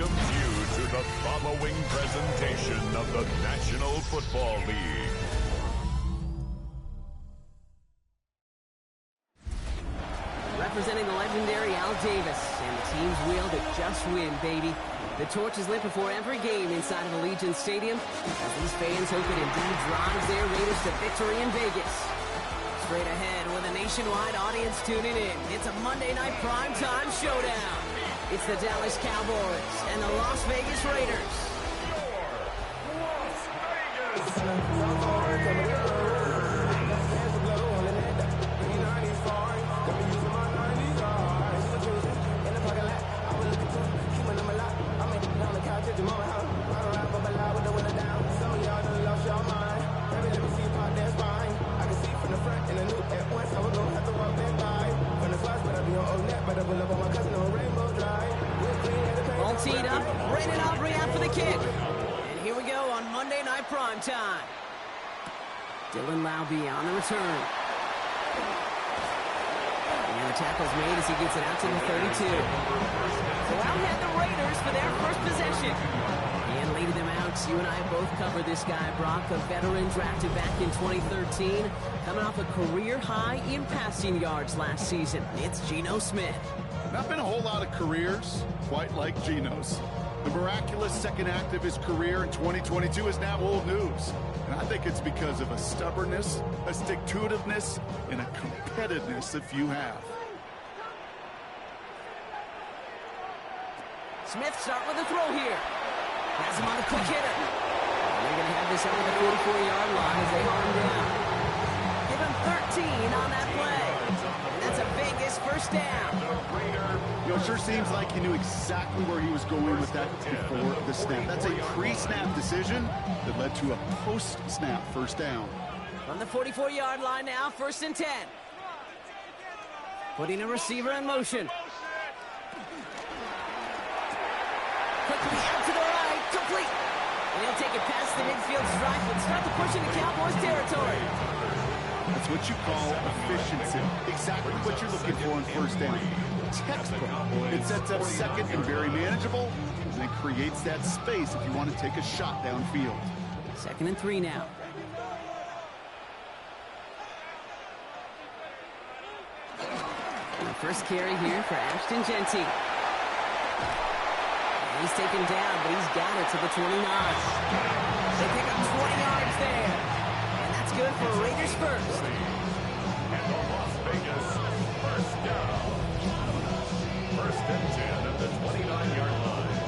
welcomes you to the following presentation of the National Football League. Representing the legendary Al Davis and the team's will to just win, baby. The torch is lit before every game inside of Allegiant Stadium as these fans hope it indeed drives their Raiders to victory in Vegas. Straight ahead with a nationwide audience tuning in, it's a Monday night primetime showdown. It's the Dallas Cowboys and the Las Vegas Raiders. All teed up, Brandon Aubrey out for the kick. And here we go on Monday Night Primetime. Dylan Laube on the return. And the tackle's made as he gets it out to the 32. So out head the Raiders for their first possession. And leading them out, you and I both covered this guy, Brock, a veteran drafted back in 2013, coming off a career high in passing yards last season. It's Geno Smith. Not been a whole lot of careers quite like Geno's. The miraculous second act of his career in 2022 is now old news. And I think it's because of a stubbornness, a stick-to-itiveness, and a competitiveness that few have. Smith start with a throw here. Has him on a quick hitter. And they're going to have this out at the 44-yard line as they haul him down. Give him 13 on that play. And that's a Vegas first down. You know, it sure seems like he knew exactly where he was going with that before the snap. That's a pre-snap decision that led to a post-snap first down. From the 44-yard line now, 1st and 10. Putting a receiver in motion. Quickly out to the right, complete. And he'll take it past the midfield stripe and start to push into Cowboys territory. That's what you call efficiency. Exactly what you're looking for in first down. Textbook. It sets up second and very manageable, and it creates that space if you want to take a shot downfield. 2nd and 3 now. And the first carry here for Ashton Genty. And he's taken down, but he's got it to the 29. They pick up 20 yards there. And that's good for Raiders first. And the Las Vegas first down. 1st and 10 at the 29-yard line.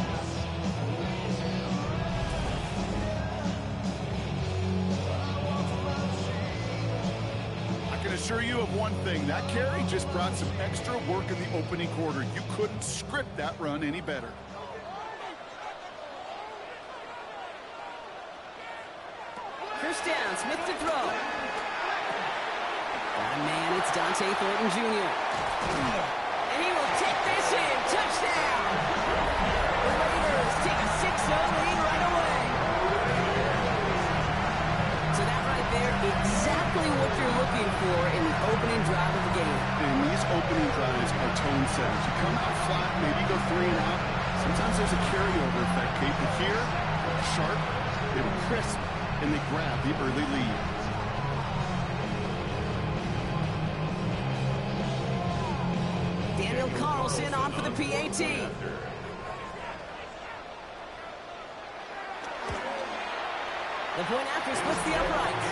I can assure you of one thing. That carry just brought some extra work in the opening quarter. You couldn't script that run any better. First down, Smith to throw. Man, it's Dante Thornton Jr. And he will take this in. Touchdown! The Raiders take a 6-0 lead right away. So that right there, exactly what you're looking for in the opening drive of the game. And these opening drives are tone setters. You come out flat, maybe go 3 and out. Sometimes there's a carryover effect, Kate. But here, sharp, they were crisp, and they grab the early lead. Daniel Carlson on for the PAT. The point after splits the uprights.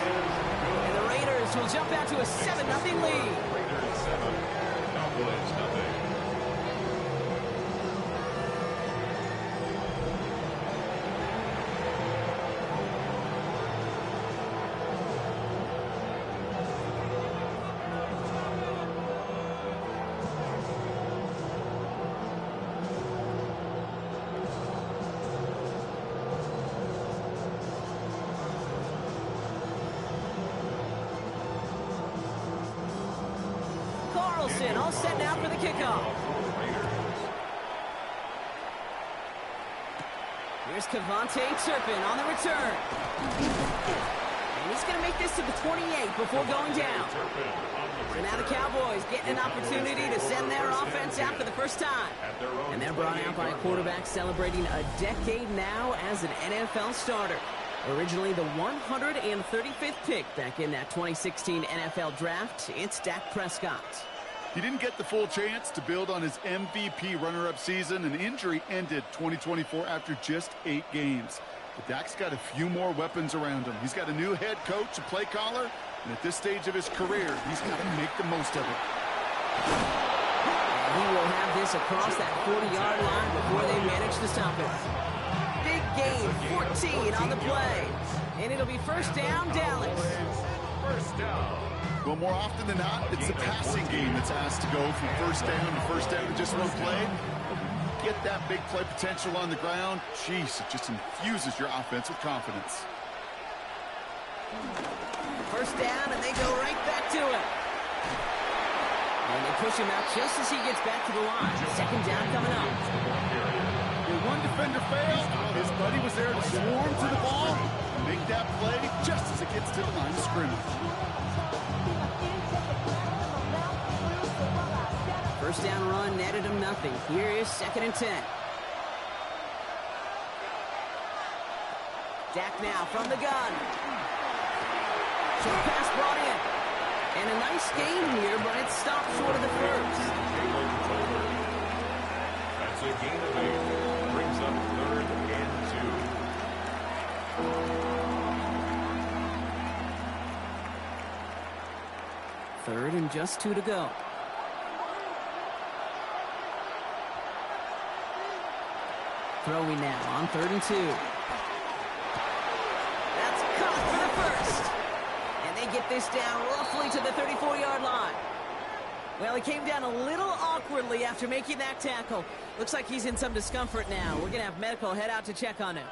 And the Raiders will jump out to a 7-0 lead. Raiders 7, Cowboys 0. Carlson all set now for the kickoff. Here's Cavante Turpin on the return. And he's going to make this to the 28 before going down. So now the Cowboys getting an opportunity to send their offense out for the first time. And they're brought out by a quarterback celebrating a decade now as an NFL starter. Originally the 135th pick back in that 2016 NFL draft, it's Dak Prescott. He didn't get the full chance to build on his MVP runner-up season. An injury ended 2024 after just 8 games. But Dak's got a few more weapons around him. He's got a new head coach, a play caller, and at this stage of his career, he's got to make the most of it. And he will have this across that 40-yard line before they manage to stop it. Big gain, 14 on the play. And it'll be first down, Dallas. First down. Well, more often than not, it's the passing game that's asked to go from first down in just one play. Get that big play potential on the ground. Jeez, it just infuses your offense with confidence. First down, and they go right back to it. And they push him out just as he gets back to the line. Second down coming up. When one defender failed, his buddy was there to swarm to the ball and make that play just as it gets to the line of scrimmage. First down run netted him nothing. Here is 2nd and 10. Dak now from the gun. Short pass brought in. And a nice gain here, but it's stopped short of the first. That's a gain of 8. Brings up 3rd and 2. 3rd and just 2 to go. Throwing now on 3rd and 2. That's caught for the first. And they get this down roughly to the 34-yard line. Well, he came down a little awkwardly after making that tackle. Looks like he's in some discomfort now. We're going to have medical head out to check on him.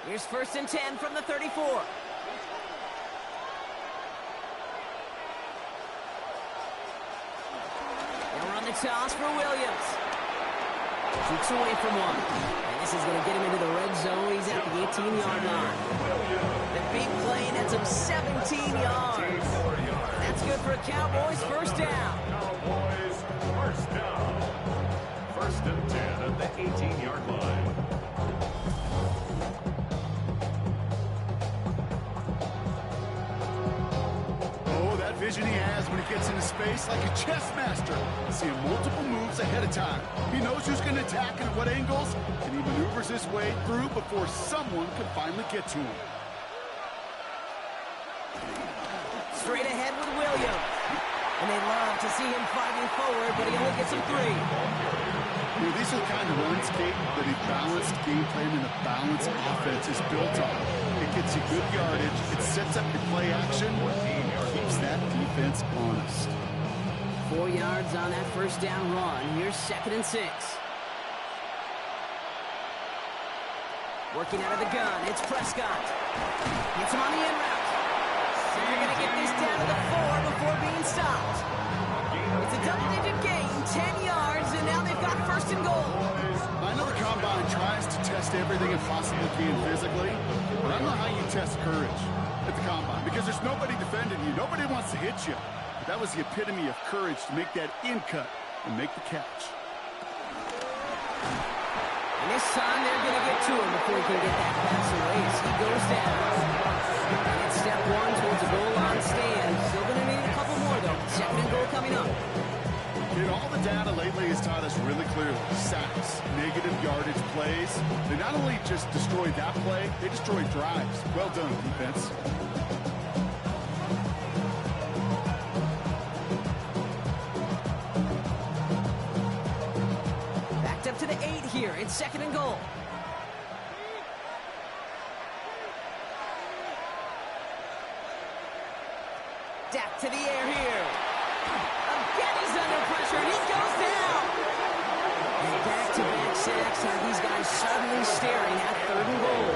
Here's 1st and 10 from the 34. They'll run the toss for Williams. Shoots away from one. And this is going to get him into the red zone. He's at the 18-yard line. The big play nets him 17 yards. That's good for a Cowboys first down. Cowboys first down. 1st and 10 at the 18-yard line. Vision he has when he gets into space like a chess master, seeing multiple moves ahead of time. He knows who's going to attack and at what angles, and he maneuvers his way through before someone can finally get to him. Straight ahead with Williams. And they love to see him fighting forward, but he only gets him 3. You know, these are the kind of runs, Kate, that a balanced game plan and a balanced offense is built on. It gets you good yardage, it sets up your play action, keeps that defense honest. 4 yards on that first down run. Here's 2nd and 6. Working out of the gun, it's Prescott. Gets him on the in route. So they're going to get this down to the 4 before being stopped. It's a double-digit gain, 10 yards, and now they've got 1st and goal. I know the Combine tries to test everything it possibly can physically, but I don't know how you test courage at the Combine, because there's nobody defending you. Nobody wants to hit you. But that was the epitome of courage to make that in cut and make the catch. And this time they're going to get to him before he can get that pass away as he goes down. And it's step 1 towards a goal line stand. Still going to need a couple more, though. 2nd and goal coming up. You know, all the data lately has taught us really clearly, sacks, negative yardage plays, they not only just destroy that play, they destroy drives. Well done, defense. Backed up to the 8 here. It's 2nd and goal. Dak to the air here. Again, he's under pressure, and he goes sacks have these guys suddenly staring at 3rd and goal.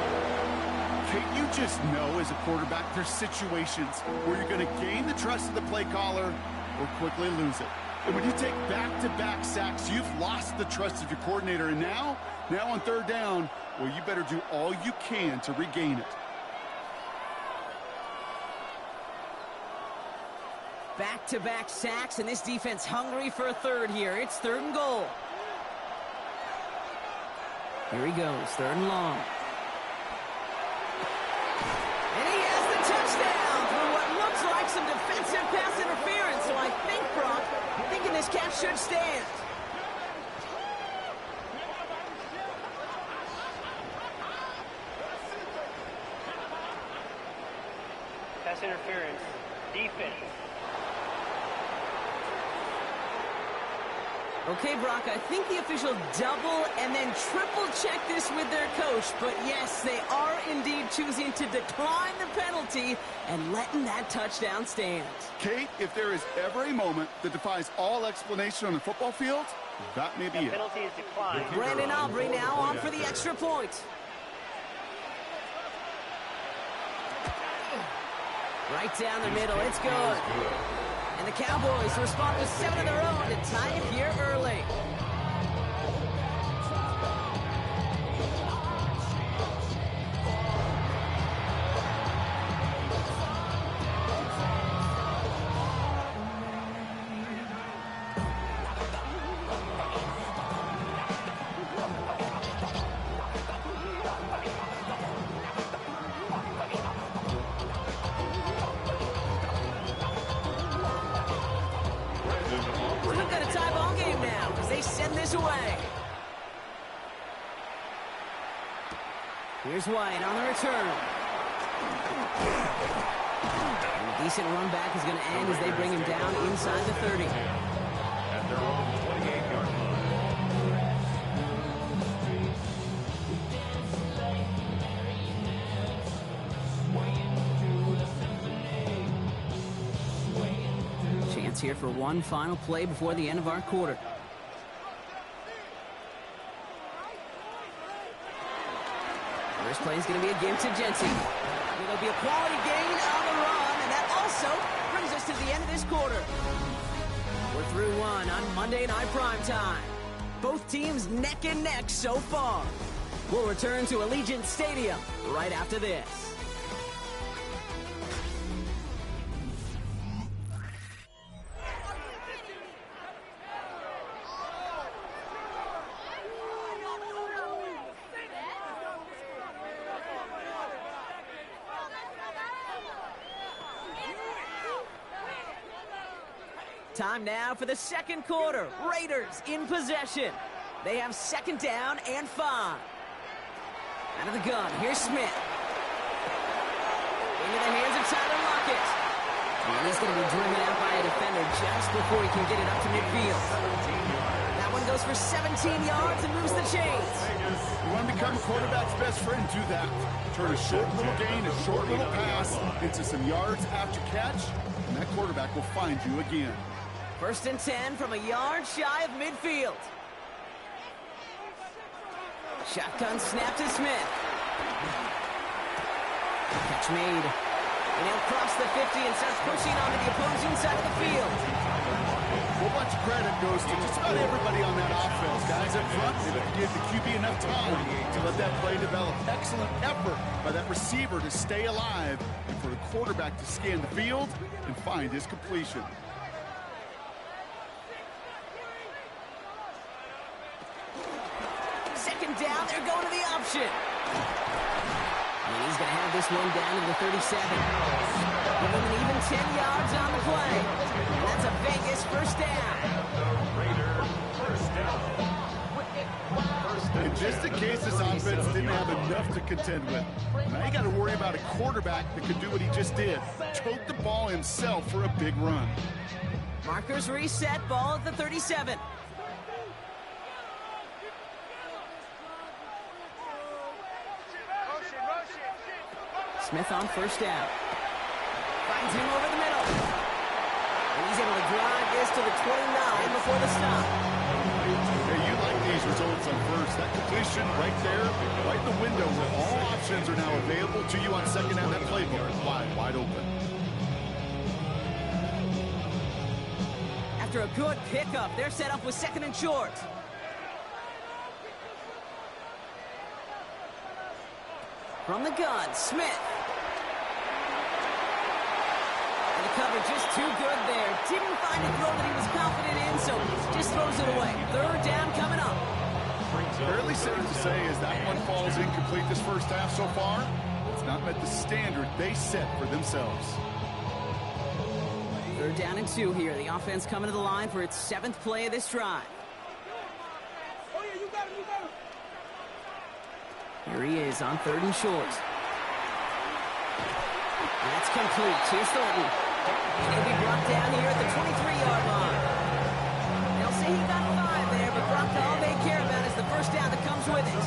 Kate, you just know as a quarterback there's situations where you're going to gain the trust of the play caller or quickly lose it. And when you take back-to-back sacks, you've lost the trust of your coordinator. And now on 3rd down, well, you better do all you can to regain it. Back-to-back sacks, and this defense hungry for a 3rd here. It's 3rd and goal. Here he goes, 3rd and long. And he has the touchdown through what looks like some defensive pass interference. So I think, Brock, thinking this catch should stand. Pass interference. Defense. Okay, Brock, I think the official double and then triple check this with their coach. But yes, they are indeed choosing to decline the penalty and letting that touchdown stand. Kate, if there is ever a moment that defies all explanation on the football field, that may be it. Penalty is declined. Brandon Aubrey now on for the extra point. Right down the middle, it's good. And the Cowboys respond with 7 of their own to tie it here early. Here's White on the return. And a decent run back is going to end as they bring him down inside the 30. At their own 28-yard line. Chance here for one final play before the end of our quarter. First play is going to be a give to Jensen. It'll be a quality gain on the run, and that also brings us to the end of this quarter. We're through one on Monday Night Primetime. Both teams neck and neck so far. We'll return to Allegiant Stadium right after this. Time now for the second quarter. Raiders in possession. They have 2nd down and 5. Out of the gun, here's Smith. Into the hands of Tyler Lockett. And he's going to be driven out by a defender just before he can get it up to midfield. That one goes for 17 yards and moves the chains. You want to become a quarterback's best friend, do that. Turn a short little gain, a short little pass into some yards after catch, and that quarterback will find you again. 1st and 10 from a yard shy of midfield. Shotgun snap to Smith. Catch made. And he'll cross the 50 and starts pushing onto the opposing side of the field. A bunch of credit goes to just about everybody on that offense. Guys up front, they give the QB enough time to let that play develop. Excellent effort by that receiver to stay alive and for the quarterback to scan the field and find his completion. Down, they're going to the option. And he's going to have this one down to the 37. Give him an even 10 yards on the play. And that's a Vegas 1st down. And just in case this offense didn't have enough to contend with, now you got to worry about a quarterback that could do what he just did. Tote the ball himself for a big run. Markers reset, ball at the 37. Smith on 1st down. Finds him over the middle. And he's able to drive this to the 29 before the stop. Hey, you like the these results on first. That completion right there, right in the window where all options are now available to you on second down. That playbook wide open. After a good pickup, they're set up with second and short. From the gun, Smith. And the cover just too good there. Didn't find a throw that he was confident in, so just throws it away. Third down coming up. Fairly safe to say as that one falls incomplete this first half so far, it's not met the standard they set for themselves. Third down and 2 here. The offense coming to the line for its 7th play of this drive. Here he is on 3rd and short. That's complete. Here's Thornton. And he'll be brought down here at the 23-yard line. They'll say he got 5 there, but Brock, all they care about is the first down that comes with it.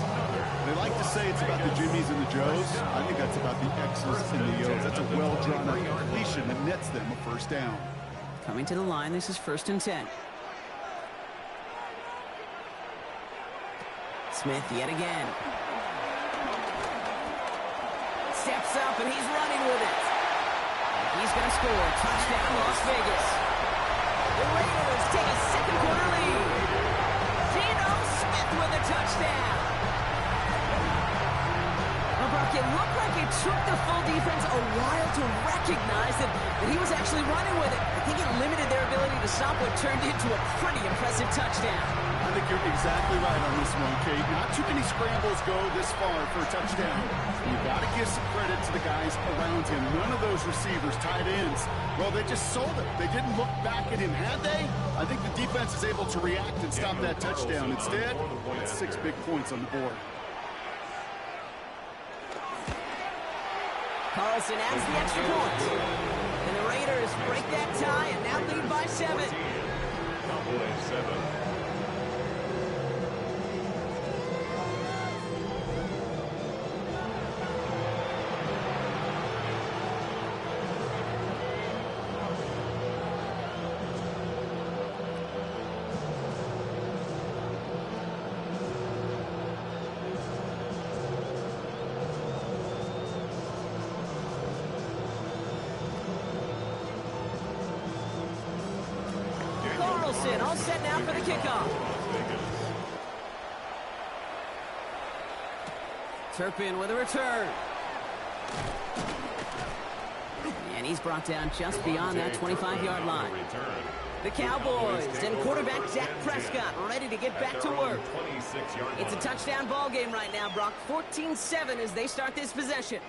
They like to say it's about the Jimmies and the Joes. I think that's about the X's and the O's. That's a well-drawn-out completion that nets them a first down. Coming to the line, this is 1st and 10. Smith yet again. Steps up, and he's running with it. He's going to score. Touchdown, Las Vegas. The Raiders take a second-quarter lead. Geno Smith with a touchdown. Well, Brock, it looked like it took the full defense a while to recognize that he was actually running with it. I think it limited their ability to stop what turned into a pretty impressive touchdown. I think you're exactly right on this one, Kate. Not too many scrambles go this far for a touchdown. You've got to give some credit to the guys around him. None of those receivers, tight ends, well, they just sold it. They didn't look back at him, had they? I think the defense is able to react and stop that touchdown. Instead, it's 6 big points on the board. Carlson adds the extra point. And the Raiders break that tie and now lead by 7. Cowboys 7. All set now for the kickoff. Turpin with a return. And he's brought down just beyond that 25-yard line. The Cowboys and quarterback Dak Prescott ready to get back to work. It's a touchdown ball game right now, Brock. 14-7 as they start this possession.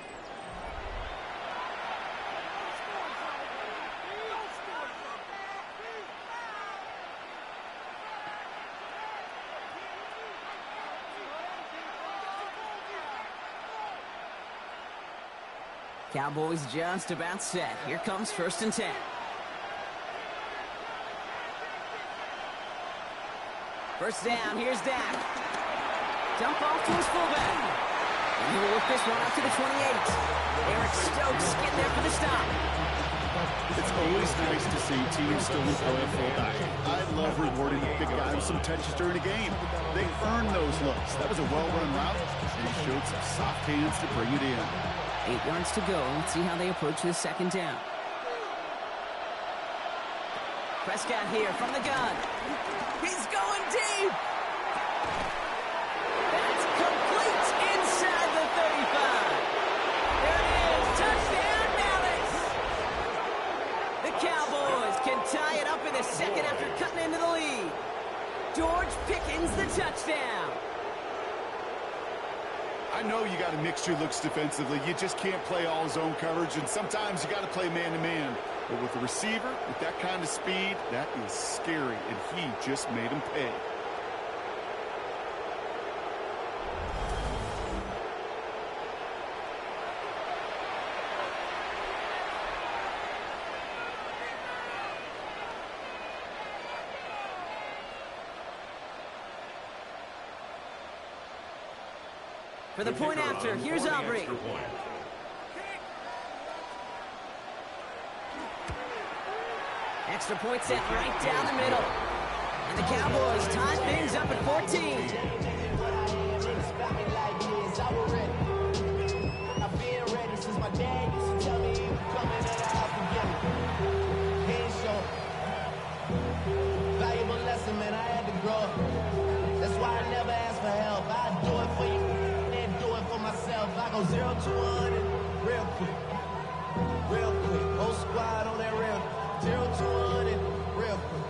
Cowboys just about set. Here comes 1st and 10. First down, here's Dak. Dump off to his fullback. And he will work this one out to the 28. Eric Stokes getting there for the stop. It's always nice to see teams still employ a fullback. I love rewarding the big guy with some touches during a game. They earn those looks. That was a well-run route, and he showed some soft hands to bring it in. 8 yards to go. Let's see how they approach this second down. Prescott here from the gun. He's going deep. That's complete inside the 35. There it is. Touchdown, Dallas. The Cowboys can tie it up in the second after cutting into the lead. George Pickens the touchdown. I know you got to mix your looks defensively. You just can't play all zone coverage, and sometimes you got to play man-to-man. But with a receiver, with that kind of speed, that is scary, and he just made him pay. For the point after, here's Aubrey. Extra point set right down the middle. And the Cowboys tie things up at 14. Valuable lesson, man, I had to grow. That's why I never ask for help. I do it for you and do it for myself. I go 0 to 100 real quick. Real quick. Whole squad on that real. 0 to 100 real quick.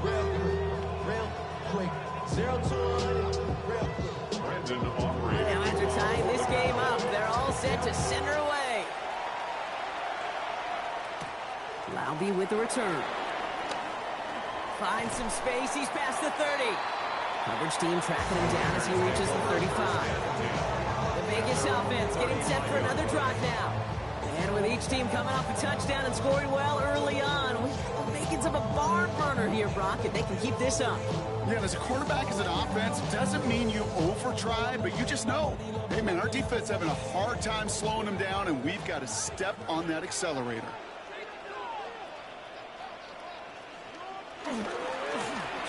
Real quick. Real quick. 0 to 100 real quick. Now after tying this game up, they're all set to center away. Laube with the return. Finds some space. He's past the 30. Coverage team tracking him down as he reaches the 35. The Vegas offense getting set for another drive now. And with each team coming off a touchdown and scoring well early on, we have the makings of a barn burner here, Brock, if they can keep this up. Yeah, and as a quarterback, as an offense, doesn't mean you over-try, but you just know, hey, man, our defense having a hard time slowing them down, and we've got to step on that accelerator.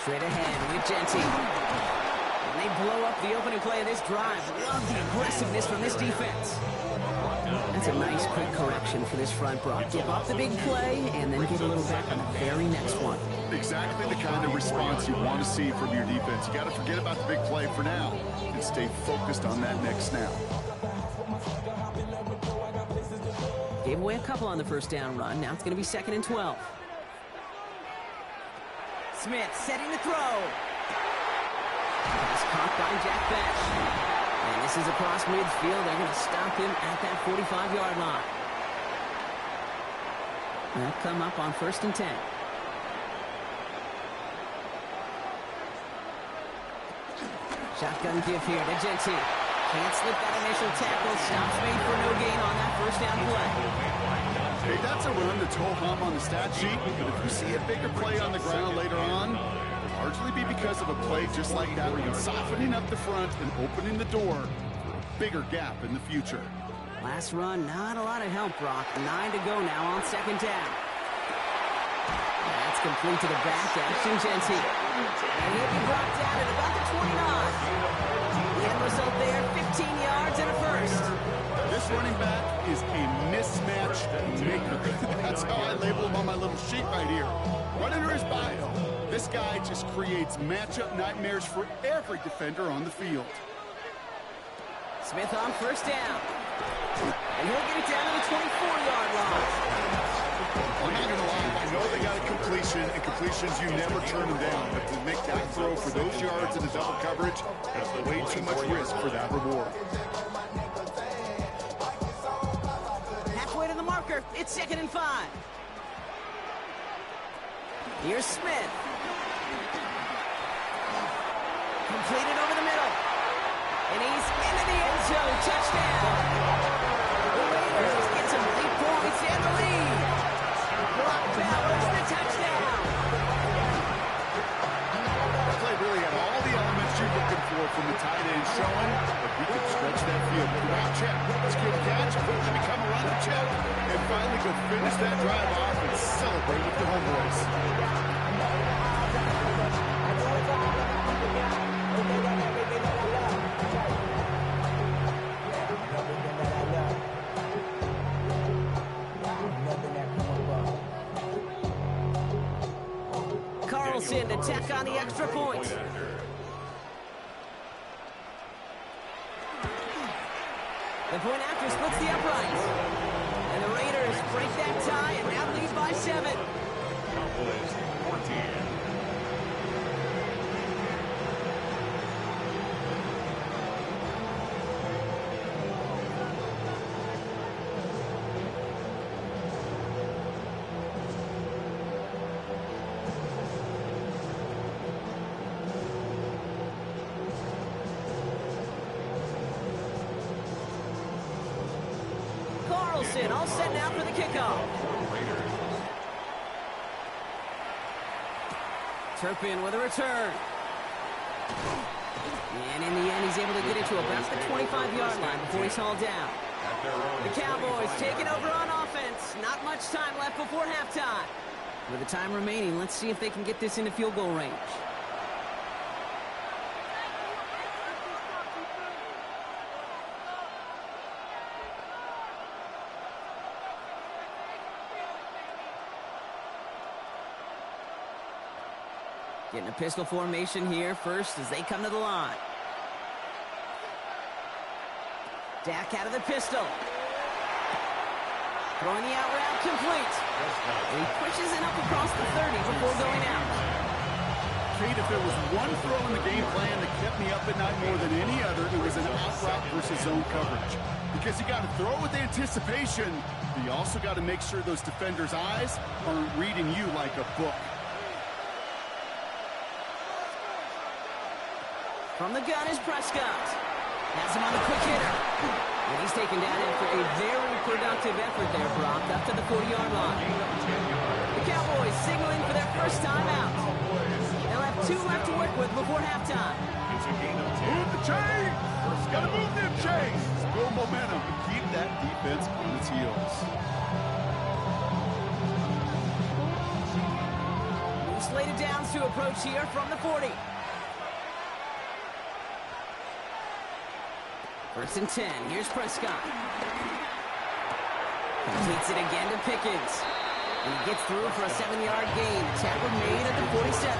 Straight ahead with Genty. And they blow up the opening play of this drive. Love the aggressiveness from this defense. That's a nice quick correction for this front, Brock. Give up the big play and then get a little back on the very next one. Exactly the kind of response you want to see from your defense. You got to forget about the big play for now and stay focused on that next snap. Gave away a couple on the first down run. Now it's going to be 2nd and 12. Smith setting the throw. Pass caught by Jack Besh. And this is across midfield. They're going to stop him at that 45-yard line. They'll come up on 1st and 10. Shotgun give here to Genty. Can't slip that initial tackle. Stops made for no gain on that first down play. Hey, that's a run that's ho-hum on the stat sheet, but if you see a bigger play on the ground later on, it'll largely be because of a play just like that one, softening up the front and opening the door for a bigger gap in the future. Last run, not a lot of help, Brock. 9 to go now on 2nd down. That's complete to the back, Ashton Genty. And he'll be brought down at about the 29. The end result there, 15 yards and a first. This running back is a mismatch maker. That's how I label him on my little sheet right here. Right under his bio, this guy just creates matchup nightmares for every defender on the field. Smith on 1st down. And he'll get it down to the 24-yard line. I'm not going to lie, I know they got a completion, and completions, you never turn them down. But to make that throw for those yards in the double coverage, that's way too much risk for that reward. Halfway to the marker, it's 2nd and 5. Here's Smith. Completed over the middle. And he's into the end zone. Touchdown. The Raiders get some big points and the lead. Brock Bowers the touchdown. That play really had all the elements you're looking for from the tight end, showing that he could stretch that field. Route check, skill catch, quickly become a running check, and finally go finish that drive off and celebrate with the homeboys. Carlson to tack on the extra point. The point after splits the uprights. And the Raiders break that tie and now lead by 7. Cowboys 14. Carlson all set now for the kickoff. Turpin with a return. And in the end, he's able to get it to about the 25-yard line before he's hauled down. The Cowboys taking over on offense. Not much time left before halftime. With the time remaining, let's see if they can get this into field goal range. Getting a pistol formation here first as they come to the line. Dak out of the pistol. Throwing the out route complete. And he pushes it up across the 30 before going out. Kate, if there was one throw in the game plan that kept me up at night more than any other, it was an out route versus zone coverage. Because you got to throw with anticipation, but you also got to make sure those defenders' eyes aren't reading you like a book. From the gun is Prescott. Has him on the quick hitter. And he's taken down after a very productive effort there, Brock, up to the 40-yard line. The Cowboys signaling for their first time out. They'll have 2 left to work with before halftime. Move the chains! Got to move them chains! Build momentum and keep that defense on its heels. Slated downs to approach here from the 40. First and 10. Here's Prescott. Completes it again to Pickens. And he gets through for a 7-yard gain. The tackle made at the 47.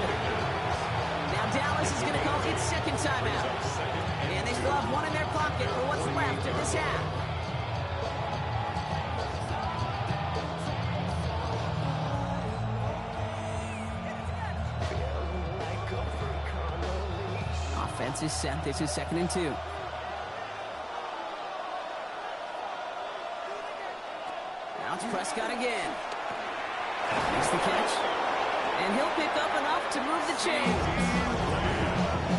Now Dallas is going to call its second timeout. And they still have one in their pocket for what's left of this half. Offense is set. This is 2nd and 2. Now it's Prescott again. Makes the catch. And he'll pick up enough to move the chains.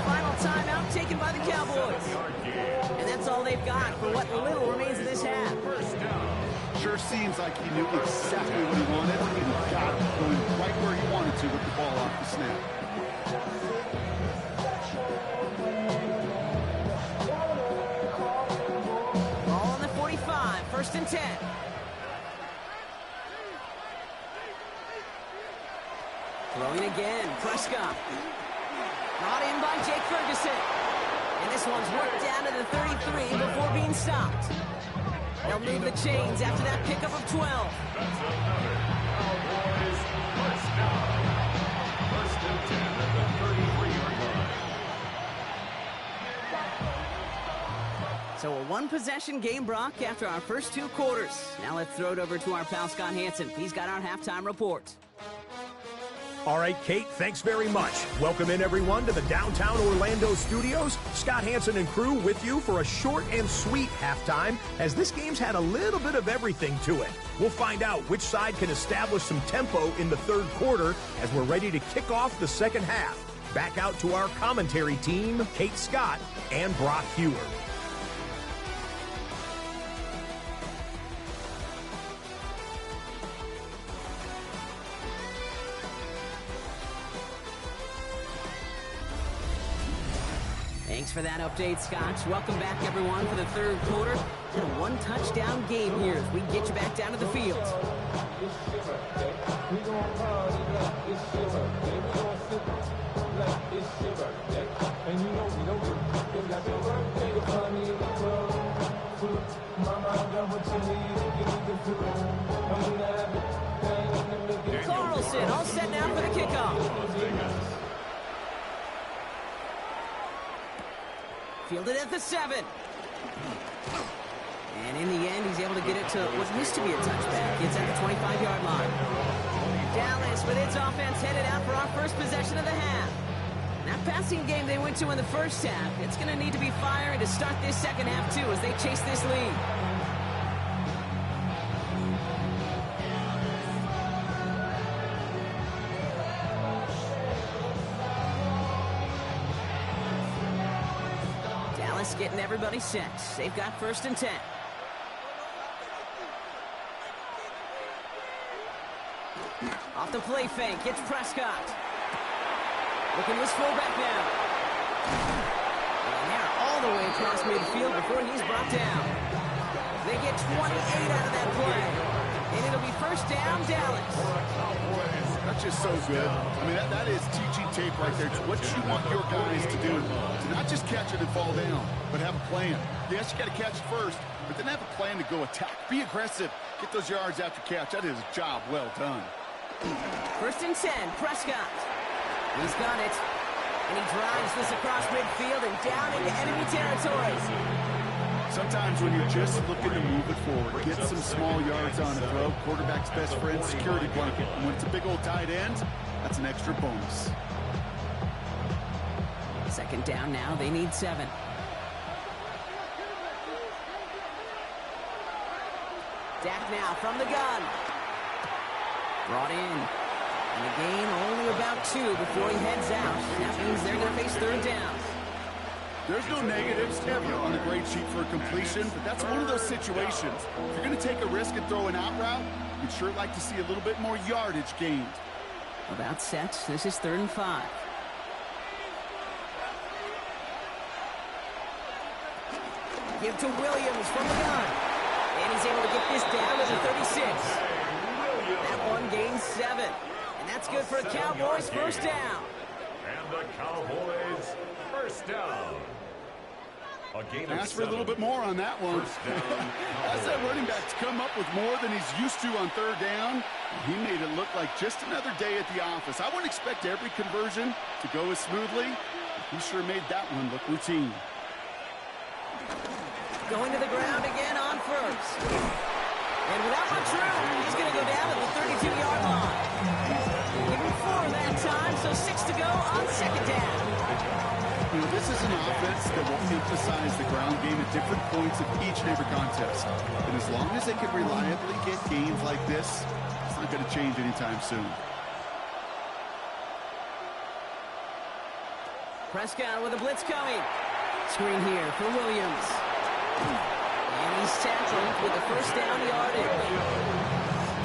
Final timeout taken by the Cowboys. And that's all they've got for what little remains of this half. Sure seems like he knew exactly what he wanted, and he got it going right where he wanted to with the ball off the snap. Ball on the 45, 1st and 10. Throwing again, Prescott. Brought in by Jake Ferguson. And this one's worked down to the 33 before being stopped. They'll move the chains after that pickup of 12. That's another Cowboys first down. First and 10 at the 33-yard line. So a one-possession game, Brock, after our first 2 quarters. Now let's throw it over to our pal Scott Hansen. He's got our halftime report. All right, Kate, thanks very much. Welcome in, everyone, to the downtown Orlando studios. Scott Hansen and crew with you for a short and sweet halftime, as this game's had a little bit of everything to it. We'll find out which side can establish some tempo in the 3rd quarter as we're ready to kick off the 2nd half. Back out to our commentary team, Kate Scott and Brock Hewer. Thanks for that update, Scotch. Welcome back, everyone, for the 3rd quarter. It's a 1-touchdown game here as we get you back down to the field. Carlson all set now for the kickoff. Fielded at the 7. And in the end, he's able to get it to what used to be a touchback. It's at the 25-yard line. Dallas with its offense headed out for our first possession of the half. That passing game they went to in the first half, it's going to need to be firing to start this 2nd half, too, as they chase this lead. Getting everybody set. They've got 1st and 10. Off the play fake, it's Prescott. Looking his fullback now. And they're all the way across midfield before he's brought down. They get 28 out of that play. And it'll be first down, Dallas. That's just so good. I mean, that is teaching tape right there. It's what you want your guys to do. To not just catch it and fall down, but have a plan. Yes, you got to catch it first, but then have a plan to go attack. Be aggressive. Get those yards after catch. That is a job well done. First and 10, Prescott. He's got it. And he drives this across midfield and down into enemy territory. Sometimes when you're just looking to move it forward, get some small yards on the throw, quarterback's best friend, security blanket. And when it's a big old tight end, that's an extra bonus. Second down now, they need 7. Dak now from the gun. Brought in. And the gain only about 2 before he heads out. That means they're going to face third down. There's no negatives ever on a grade sheet for a completion, but that's one of those situations. If you're going to take a risk and throw an out route, you'd sure like to see a little bit more yardage gained. About set. This is 3rd and 5. Give to Williams from the gun. And he's able to get this down to the 36. That one gains 7. And that's good for a Cowboys first down. And the Cowboys first down. Ask for a little bit more on that one. As that running back's come up with more than he's used to on third down, he made it look like just another day at the office. I wouldn't expect every conversion to go as smoothly, but he sure made that one look routine. Going to the ground again on first. And without much room, he's going to go down at the 32-yard line. Give him 4 that time, so 6 to go on second down. You know, this is an offense that will emphasize the ground game at different points of each and every contest. And as long as they can reliably get gains like this, it's not going to change anytime soon. Prescott with a blitz coming. Screen here for Williams. And he's tackled with the first down yardage.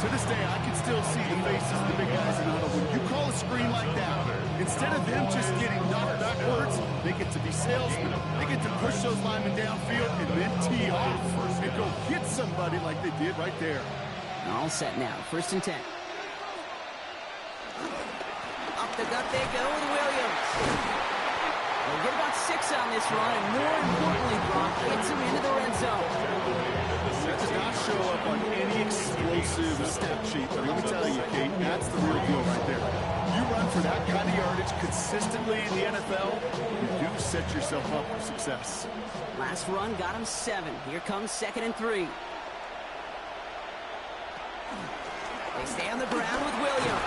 To this day, I can still see the faces of the big guys in the huddle. When you call a screen like that, instead of them just getting knocked backwards, they get to be salesmen. They get to push those linemen downfield and then tee off and go hit somebody like they did right there. All set now. First and 10. Up the gut they go with Williams. They'll get about 6 on this run, and more importantly, Brock gets him into the red zone. That does not show up on any explosive stat sheet, but let me tell you, Kate, that's the real deal right there. You run for that kind of yardage consistently in the NFL, you do set yourself up for success. Last run got him 7. Here comes 2nd and 3. They stay on the ground with Williams.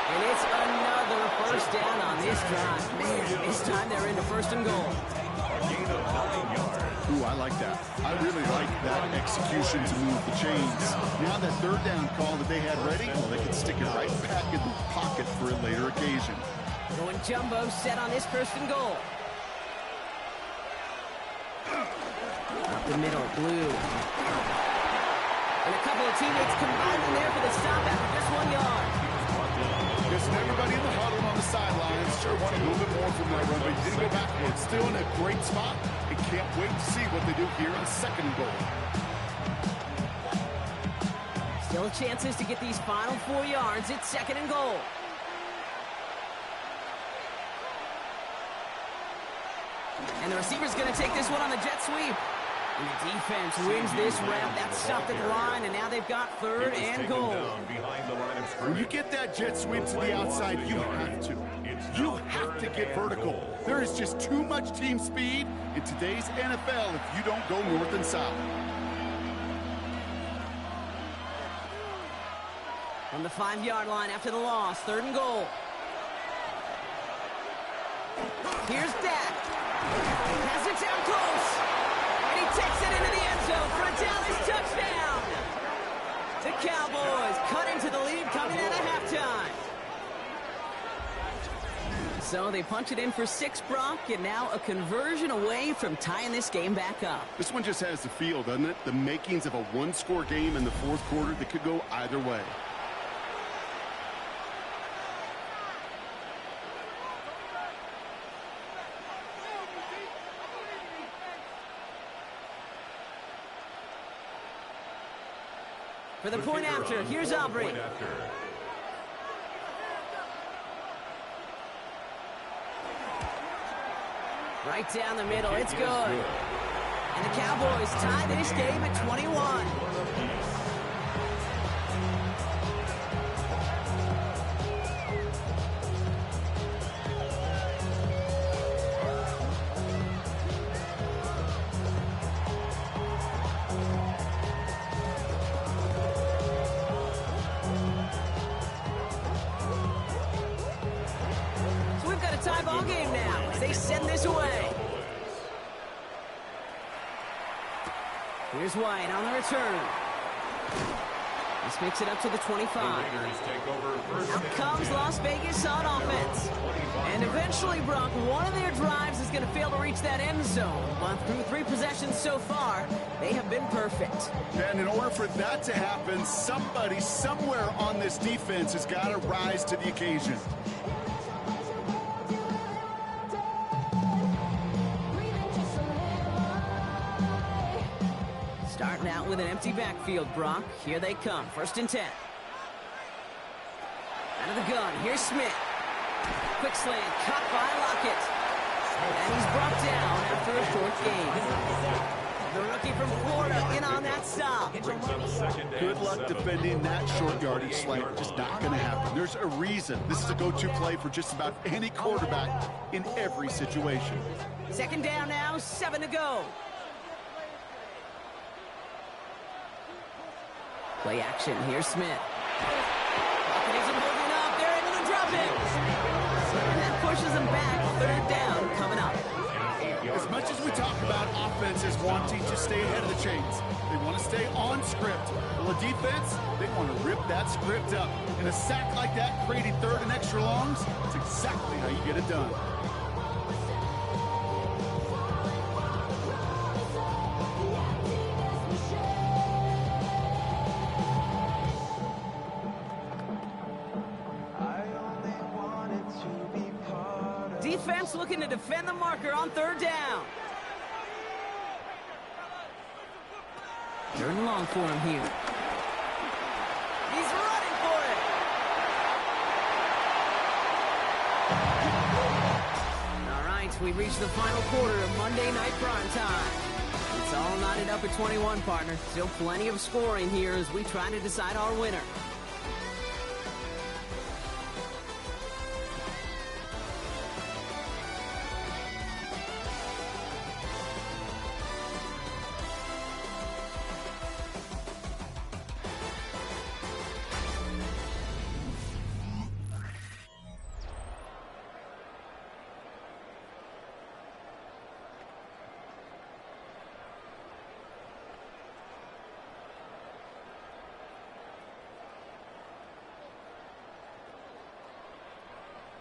And it's another first down on this drive. Man, this time they're into 1st and goal. Ooh, I like that. I really like that execution to move the chains. Now that third down call that they had ready, well, they can stick it right back in the pocket for a later occasion. Going jumbo set on this 1st and goal. Up the middle, Blue. And a couple of teammates combining there for the stop after just 1 yard. Just everybody in the huddle on the sidelines sure want a little bit more from that run, but he didn't go backwards. Still in a great spot, and can't wait to see what they do here on 2nd and goal. Still chances to get these final 4 yards. It's 2nd and goal. And the receiver's going to take this one on the jet sweep. And the defense wins this rep. That's stopped at the line, and now they've got 3rd and goal. When you get that jet sweep to the outside, you have to. You have to get vertical. There is just too much team speed in today's NFL if you don't go north and south. On the 5-yard line after the loss, 3rd and goal. Here's Dak. Has it down close. And he takes it into the end zone for a Dallas touchdown. The Cowboys cut into the lead coming out of halftime. So they punch it in for 6, Brock, and now a conversion away from tying this game back up. This one just has the feel, doesn't it? The makings of a one-score game in the 4th quarter that could go either way. For the point after, here's Aubrey. Right down the middle, it's good. And the Cowboys tie this game at 21. So we've got a tie ball game now as they send this away. Here's White on the return. This makes it up to the 25. Out comes Las Vegas on offense. And eventually, Brock, one of their drives is going to fail to reach that end zone. But through 3 possessions so far, they have been perfect. And in order for that to happen, somebody somewhere on this defense has got to rise to the occasion. Starting out with an empty backfield, Brock. Here they come. 1st and 10. Out of the gun. Here's Smith. Quick slant. Caught by Lockett. And he's brought down after a short gain. The rookie from Florida in on that stop. Good luck defending that short yardage slant. Just not going to happen. There's a reason. This is a go-to play for just about any quarterback in every situation. 2nd down now. 7 to go. Play action. Here's Smith. Lockett isn't moving up. They're able to drop it. And that pushes them back. 3rd down coming up. As much as we talk about offenses wanting to stay ahead of the chains, they want to stay on script. Well, the defense, they want to rip that script up. In a sack like that, creating 3rd and extra longs, that's exactly how you get it done. Defense looking to defend the marker on 3rd down. 3rd and long for him here. He's running for it. All right, we reached the final quarter of Monday Night Prime Time. It's all knotted up at 21, partner. Still plenty of scoring here as we try to decide our winner.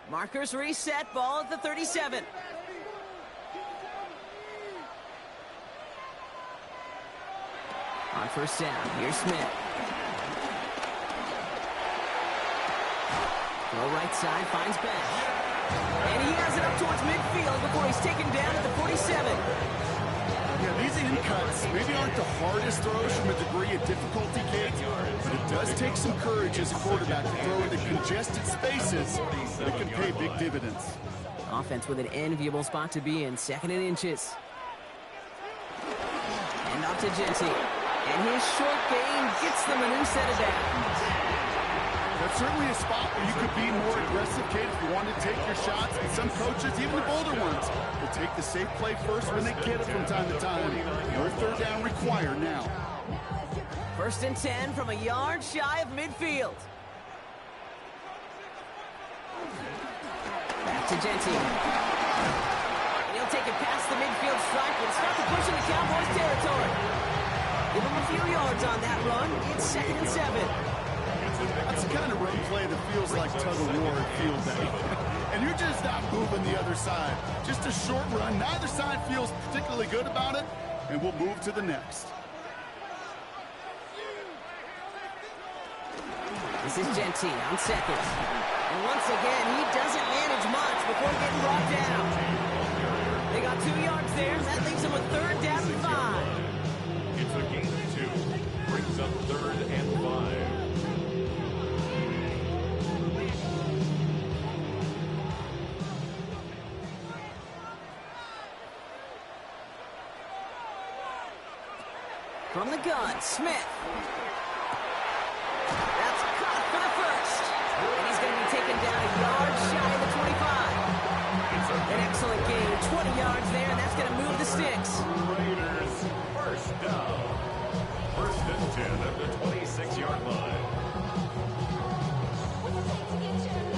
Markers reset, ball at the 37. On 1st down, here's Smith. Throw right side, finds Ben. And he has it up towards midfield before he's taken down at the 47. Yeah, these in cuts maybe aren't the hardest throws from a degree of difficulty, Kate, but it does take some courage as a quarterback to throw into congested spaces that can pay big dividends. Offense with an enviable spot to be in, 2nd and inches. And off to Genty. And his short gain gets them a new set of downs. That's certainly a spot where you could be more aggressive, Kate, if you want to take your shots. And some coaches, even the bolder ones, will take the safe play first when they get it from time to time. No 3rd down required now. 1st and 10 from a yard shy of midfield. Back to Genty. And he'll take it past the midfield stripe and start to push into Cowboys territory. Give him a few yards on that run. It's 2nd and 7. That's the kind of run play that feels like tug-of-war at field day. And you're just not moving the other side. Just a short run. Neither side feels particularly good about it, and we'll move to the next. This is Genty on 2nd. And once again, he doesn't manage much before getting brought down. They got 2 yards there. That leaves him with 3rd down and 5. It's a gain of 2. Brings up 3rd and 5. From the gun, Smith. That's caught for the first. And he's going to be taken down a yard shy of the 25. An excellent gain, 20 yards there, and that's going to move the sticks. Raiders, first down. First and 10 at the 26-yard line.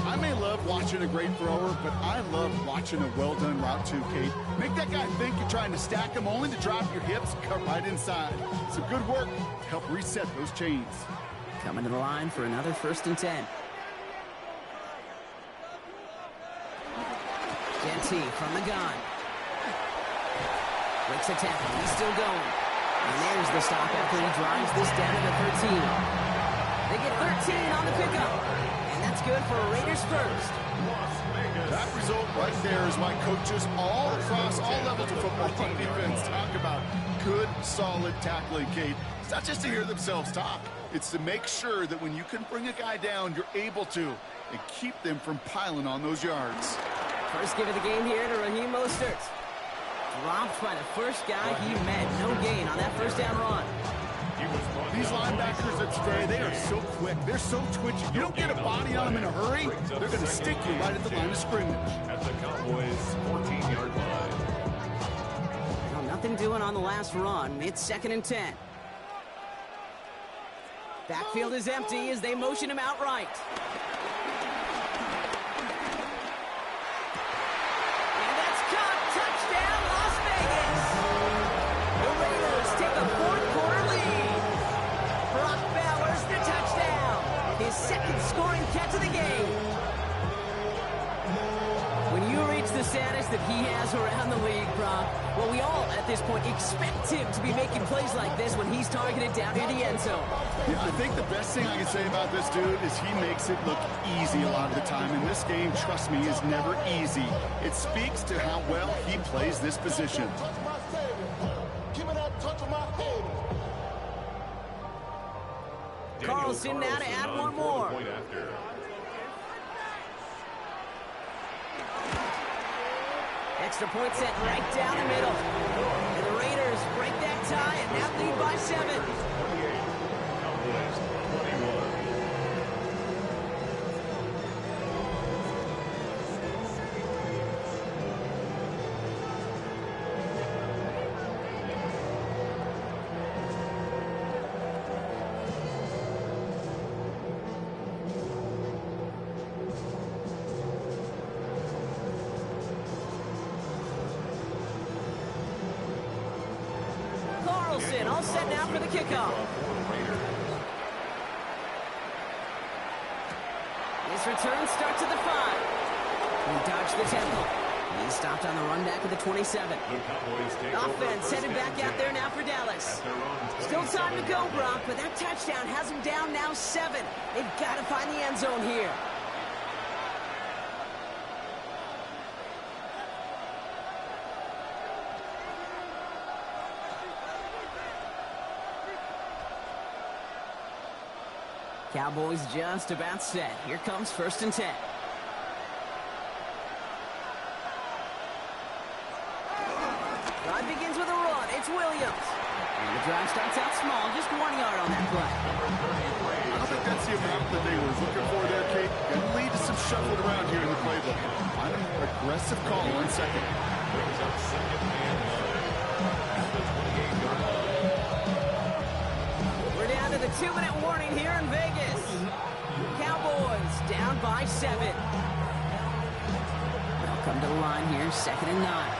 I may love watching a great thrower, but I love watching a well-done route too, Kate. Make that guy think you're trying to stack him only to drop your hips and cut right inside. Some good work to help reset those chains. Coming to the line for another first and 10. Genty from the gun. Breaks a tackle. He's still going. And there's the stop after he drives this down to the 13. They get 13 on the pickup. And that's good for a Raiders first. That result right there is why coaches all across all levels of football on defense talk about good, solid tackling, Kate. It's not just to hear themselves talk. It's to make sure that when you can bring a guy down, you're able to, and keep them from piling on those yards. First give of the game here to Raheem Mostert. Dropped by the first guy he met. No gain on that first down run. These linebackers at today, they are so quick. They're so twitchy. You don't get a body on them in a hurry, they're going to stick you right at the line of scrimmage. At the Cowboys' 14-yard line. Well, nothing doing on the last run. It's second and 10. Backfield is empty as they motion him outright. And that's caught. Touchdown, Las Vegas. The Raiders take a fourth-quarter lead. Brock Bowers, the touchdown. His second scoring catch of the game. When you reach the status that he has around the league, Brock, well, we all, at this point, expect him to be making plays like this when he's targeted down near the end zone. Yeah, I think the best thing I can say about this dude is he makes it look easy a lot of the time. And this game, trust me, is never easy. It speaks to how well he plays this position. Carlson now to add one more. Extra point set right down the middle. And the Raiders break that tie and now lead by 7. Cowboys 21. All set now for the kickoff. His return starts at the 5. He dodged the tackle. He's stopped on the run back at the 27. Offense headed back out there now for Dallas. Still time to go, Brock, but that touchdown has him down now 7. They've got to find the end zone here. Cowboys just about set. Here comes first and 10. Drive begins with a run. It's Williams. And the drive starts out small, just 1 yard on that play. I don't think that's the amount that they were looking for there, Kate. Going to lead to some shuffling around here in the playbook. Find a more aggressive call on second. Brings up second and 9 at the 28-yard line. We're down to the 2-minute warning here in Vegas. Cowboys down by 7. They'll come to the line here, second and 9.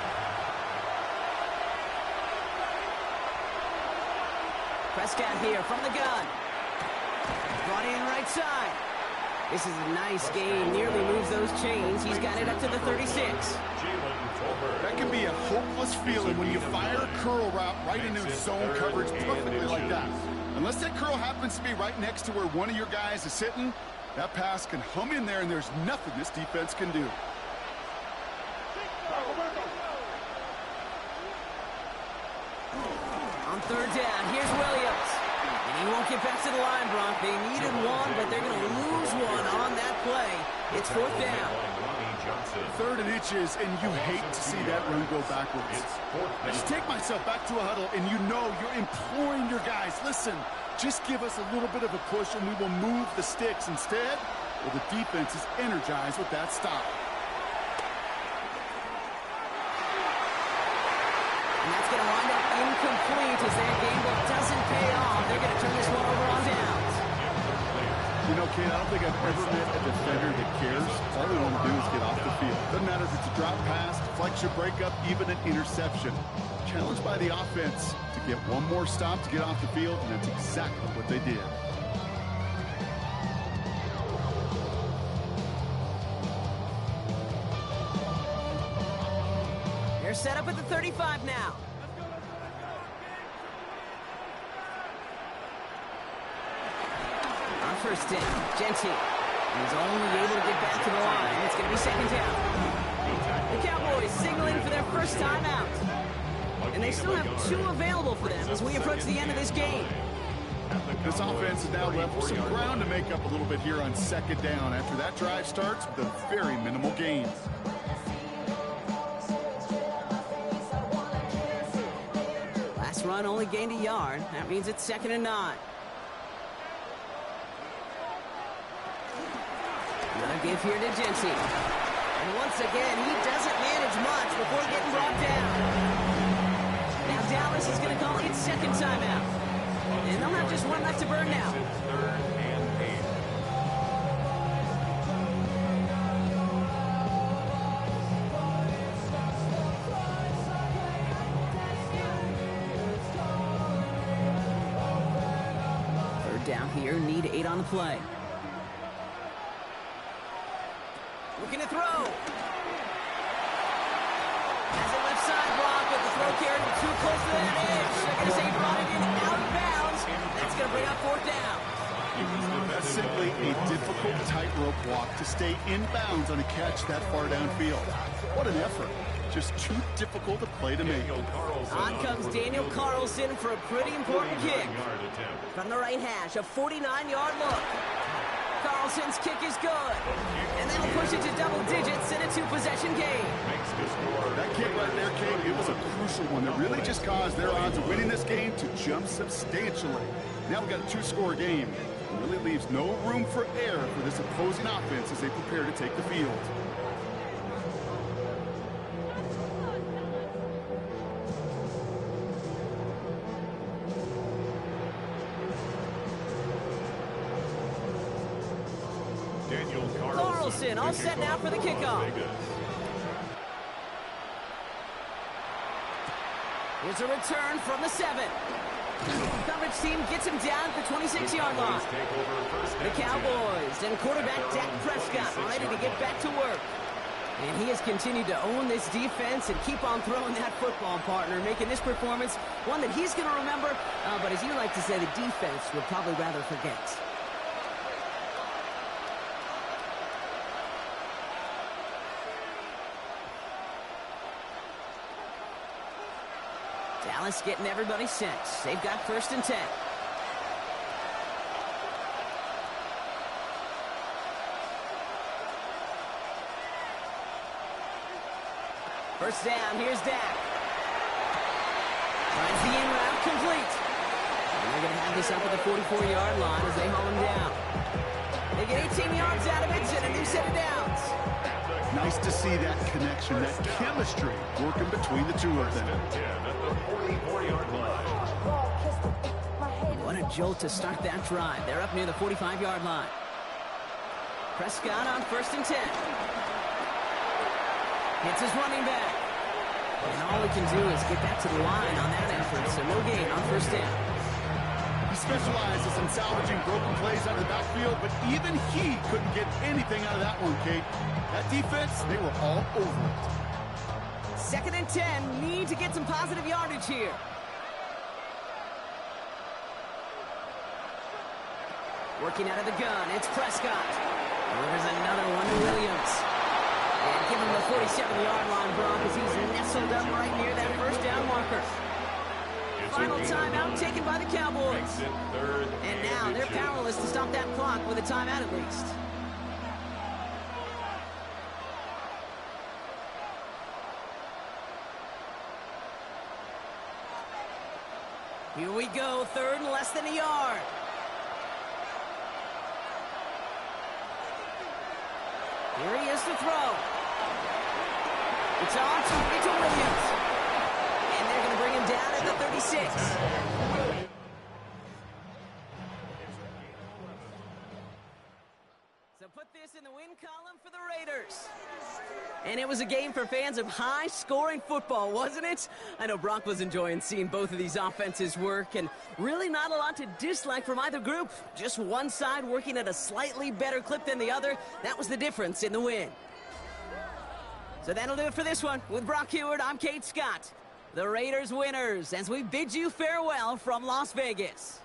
Prescott here from the gun. Brought in right side. This is a nice gain. Nearly moves those chains. He's got it up to the 36. That can be a hopeless feeling when you fire a curl route right into zone coverage perfectly like that. Unless that curl happens to be right next to where one of your guys is sitting, that pass can hum in there and there's nothing this defense can do. On third down, here's Williams. And he won't get back to the line, Brock. They needed one, but they're going to lose one on that play. It's fourth down. Third and inches, and you hate to see that run go backwards. I just take myself back to a huddle, and you know you're imploring your guys, listen, just give us a little bit of a push, and we will move the sticks. Instead, well, the defense is energized with that stop. And that's going to wind up incomplete as their game book doesn't pay off. They're going to turn this one over on downs. You know, Kate, I don't think I've ever met a defender that cares. All they want to do is get off the field. Doesn't matter if it's a drop pass, deflection, breakup, even an interception. Challenged by the offense to get one more stop to get off the field, and that's exactly what they did. They're set up at the 35 now. On first down, Genty. He's only able to get back to the line. It's going to be second down. The Cowboys signaling for their first timeout. And they still have 2 available for them as we approach the end of this game. This offense is now left with some ground to make up a little bit here on second down after that drive starts with a very minimal gain. Last run only gained a yard. That means it's 2nd and 9. Another give here to Genty. And once again, he doesn't manage much before getting brought down. Now Dallas is going to call its second timeout. And they'll have just one left to burn now. Third down here, need 8 on the play. Looking to throw. Has a left side block, but the throw carried him too close to that edge. They're going to say brought it in out of bounds. That's going to bring up 4th down. That's simply a difficult tightrope walk to stay in bounds on a catch that far downfield. What an effort. Just too difficult a play to make. On comes Daniel Carlson for a pretty important kick. From the right hash, a 49-yard look. Carlson's kick is good. And that'll push it to double digits in a 2-possession game. That kick right there, Kate, it was a crucial one that really just caused their odds of winning this game to jump substantially. Now we've got a 2-score game. It really leaves no room for error for this opposing offense as they prepare to take the field. Carlson all set now for the kickoff. Here's a return from the 7. Coverage team gets him down at the 26-yard line. The Cowboys and quarterback Dak Prescott ready to get back to work. And he has continued to own this defense and keep on throwing that football, partner, making this performance one that he's going to remember, but as you like to say, the defense would probably rather forget. Dallas getting everybody set. They've got 1st and 10. First down, here's Dak. Finds the in route complete. And they're going to have this up at the 44-yard line as they haul him down. They get 18 yards out of it and a new set of downs. Nice to see that connection, that chemistry working between the two of them. What a jolt to start that drive. They're up near the 45-yard line. Prescott on 1st and 10. Hits his running back. And all he can do is get back to the line on that effort, so no gain on 1st down. He specializes in salvaging broken plays out of the backfield, but even he couldn't get anything out of that one, Kate. That defense, they were all over it. 2nd and 10, need to get some positive yardage here. Working out of the gun, it's Prescott. Delivers another one to Williams. And give him the 47-yard line, Brock, as he's nestled up right near that 1st down marker. Final timeout taken by the Cowboys. And now they're powerless to stop that clock with a timeout at least. Here we go, 3rd and less than a yard. Here he is to throw. It's on to Williams. And they're going to bring him down at the 36. So put this in the win column for the Raiders. And it was a game for fans of high-scoring football, wasn't it? I know Brock was enjoying seeing both of these offenses work, and really not a lot to dislike from either group. Just one side working at a slightly better clip than the other. That was the difference in the win. So that'll do it for this one. With Brock Heward, I'm Kate Scott. The Raiders winners, as we bid you farewell from Las Vegas.